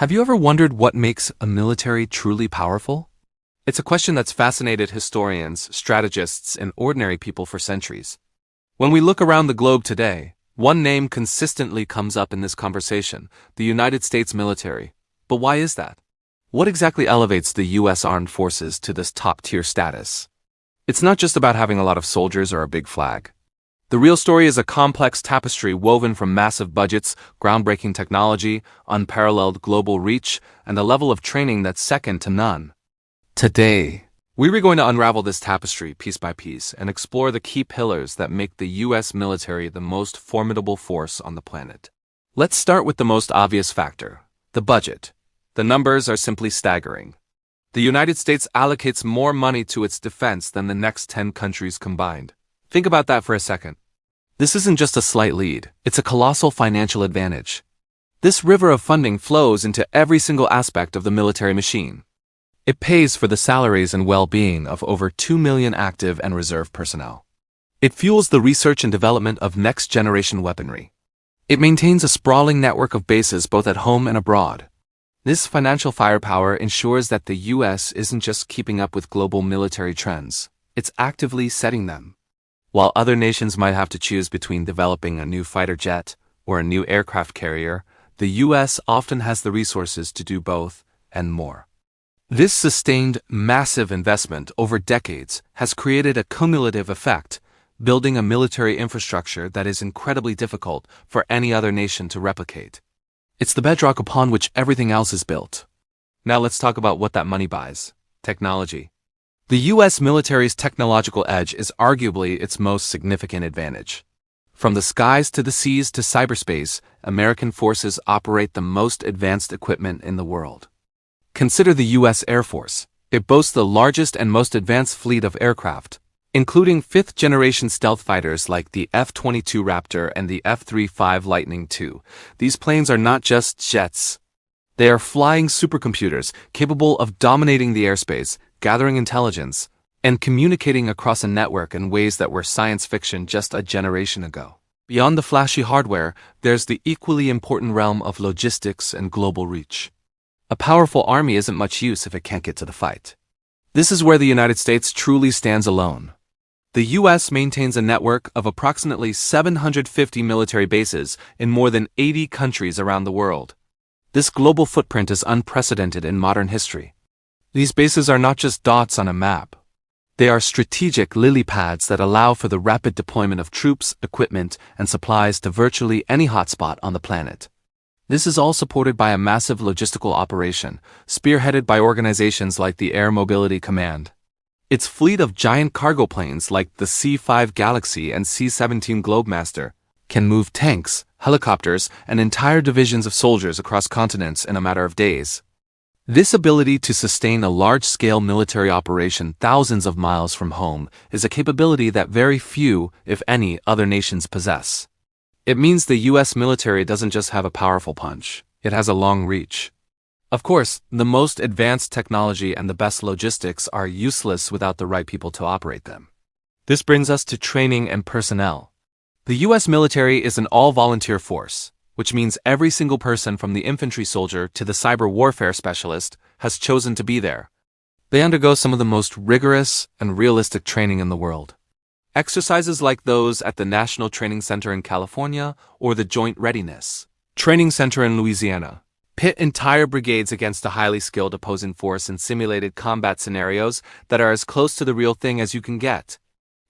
Have you ever wondered what makes a military truly powerful? It's a question that's fascinated historians, strategists, and ordinary people for centuries. When we look around the globe today, one name consistently comes up in this conversation: the United States military. But why is that? What exactly elevates the U.S. Armed Forces to this top-tier status? It's not just about having a lot of soldiers or a big flag. The real story is a complex tapestry woven from massive budgets, groundbreaking technology, unparalleled global reach, and a level of training that's second to none. Today, we're going to unravel this tapestry piece by piece and explore the key pillars that make the U.S. military the most formidable force on the planet. Let's start with the most obvious factor: the budget. The numbers are simply staggering. The United States allocates more money to its defense than the next 10 countries combined. Think about that for a second. This isn't just a slight lead, it's a colossal financial advantage. This river of funding flows into every single aspect of the military machine. It pays for the salaries and well-being of over 2 million active and reserve personnel. It fuels the research and development of next-generation weaponry. It maintains a sprawling network of bases both at home and abroad. This financial firepower ensures that the U.S. isn't just keeping up with global military trends, it's actively setting them. While other nations might have to choose between developing a new fighter jet or a new aircraft carrier, the U.S. often has the resources to do both and more. This sustained, massive investment over decades has created a cumulative effect, building a military infrastructure that is incredibly difficult for any other nation to replicate. It's the bedrock upon which everything else is built. Now let's talk about what that money buys: technology. The U.S. military's technological edge is arguably its most significant advantage. From the skies to the seas to cyberspace, American forces operate the most advanced equipment in the world. Consider the U.S. Air Force. It boasts the largest and most advanced fleet of aircraft, including fifth-generation stealth fighters like the F-22 Raptor and the F-35 Lightning II. These planes are not just jets. They are flying supercomputers capable of dominating the airspace, gathering intelligence, and communicating across a network in ways that were science fiction just a generation ago. Beyond the flashy hardware, there's the equally important realm of logistics and global reach. A powerful army isn't much use if it can't get to the fight. This is where the United States truly stands alone. The U.S. maintains a network of approximately 750 military bases in more than 80 countries around the world. This global footprint is unprecedented in modern history. These bases are not just dots on a map. They are strategic lily pads that allow for the rapid deployment of troops, equipment, and supplies to virtually any hotspot on the planet. This is all supported by a massive logistical operation, spearheaded by organizations like the Air Mobility Command. Its fleet of giant cargo planes like the C-5 Galaxy and C-17 Globemaster can move tanks, helicopters, and entire divisions of soldiers across continents in a matter of days. This ability to sustain a large-scale military operation thousands of miles from home is a capability that very few, if any, other nations possess. It means the U.S. military doesn't just have a powerful punch, it has a long reach. Of course, the most advanced technology and the best logistics are useless without the right people to operate them. This brings us to training and personnel. The U.S. military is an all-volunteer force, which means every single person from the infantry soldier to the cyber warfare specialist has chosen to be there. They undergo some of the most rigorous and realistic training in the world. Exercises like those at the National Training Center in California or the Joint Readiness Training Center in Louisiana pit entire brigades against a highly skilled opposing force in simulated combat scenarios that are as close to the real thing as you can get.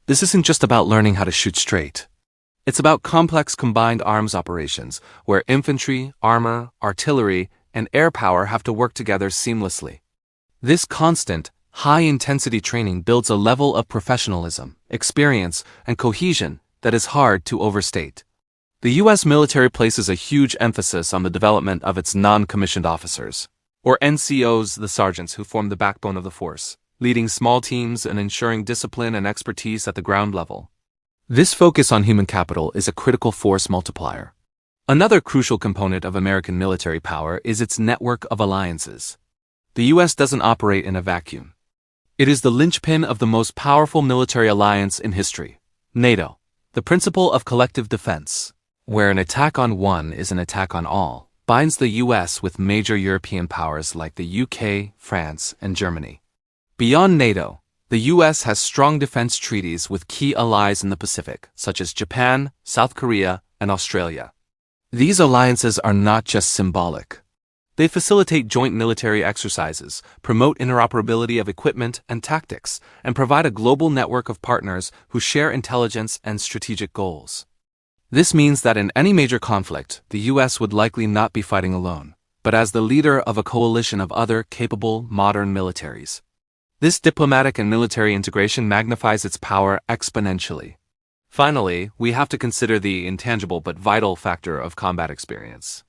This isn't just about learning how to shoot straight. It's about complex combined arms operations, where infantry, armor, artillery, and air power have to work together seamlessly. This constant, high-intensity training builds a level of professionalism, experience, and cohesion that is hard to overstate. The U.S. military places a huge emphasis on the development of its non-commissioned officers, or NCOs, the sergeants who form the backbone of the force, leading small teams and ensuring discipline and expertise at the ground level. This focus on human capital is a critical force multiplier. Another crucial component of American military power is its network of alliances. The U.S. doesn't operate in a vacuum. It is the linchpin of the most powerful military alliance in history, NATO, the principle of collective defense, where an attack on one is an attack on all. binds the US with major European powers like the UK, France, and Germany. Beyond NATO, the US has strong defense treaties with key allies in the Pacific, such as Japan, South Korea, and Australia. These alliances are not just symbolic. They facilitate joint military exercises, promote interoperability of equipment and tactics, and provide a global network of partners who share intelligence and strategic goals. This means that in any major conflict, the US would likely not be fighting alone, but as the leader of a coalition of other capable, modern militaries. This diplomatic and military integration magnifies its power exponentially. Finally, we have to consider the intangible but vital factor of combat experience.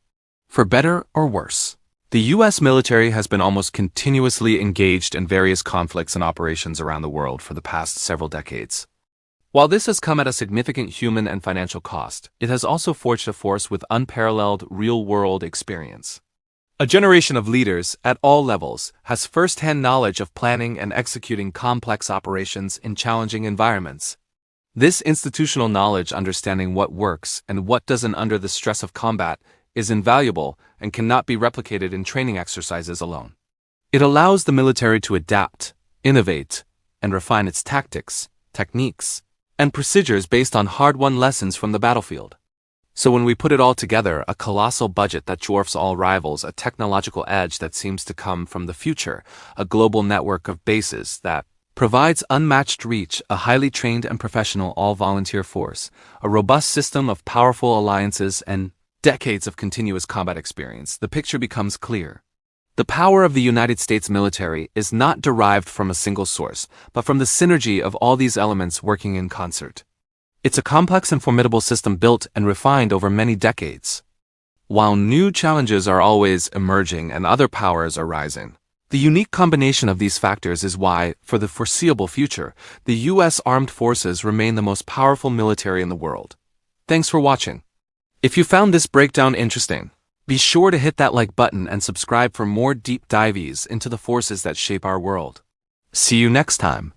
For better or worse, the US military has been almost continuously engaged in various conflicts and operations around the world for the past several decades. While this has come at a significant human and financial cost, it has also forged a force with unparalleled real-world experience. A generation of leaders, at all levels, has first-hand knowledge of planning and executing complex operations in challenging environments. This institutional knowledge, understanding what works and what doesn't under the stress of combat, is invaluable and cannot be replicated in training exercises alone. It allows the military to adapt, innovate, and refine its tactics, techniques, and procedures based on hard-won lessons from the battlefield. So when we put it all together, a colossal budget that dwarfs all rivals, a technological edge that seems to come from the future, a global network of bases that provides unmatched reach, a highly trained and professional all-volunteer force, a robust system of powerful alliances, and decades of continuous combat experience, the picture becomes clear. The power of the United States military is not derived from a single source, but from the synergy of all these elements working in concert. It's a complex and formidable system built and refined over many decades. While new challenges are always emerging and other powers are rising, the unique combination of these factors is why, for the foreseeable future, the U.S. Armed Forces remain the most powerful military in the world. Thanks for watching. If you found this breakdown interesting, be sure to hit that like button and subscribe for more deep dives into the forces that shape our world. See you next time.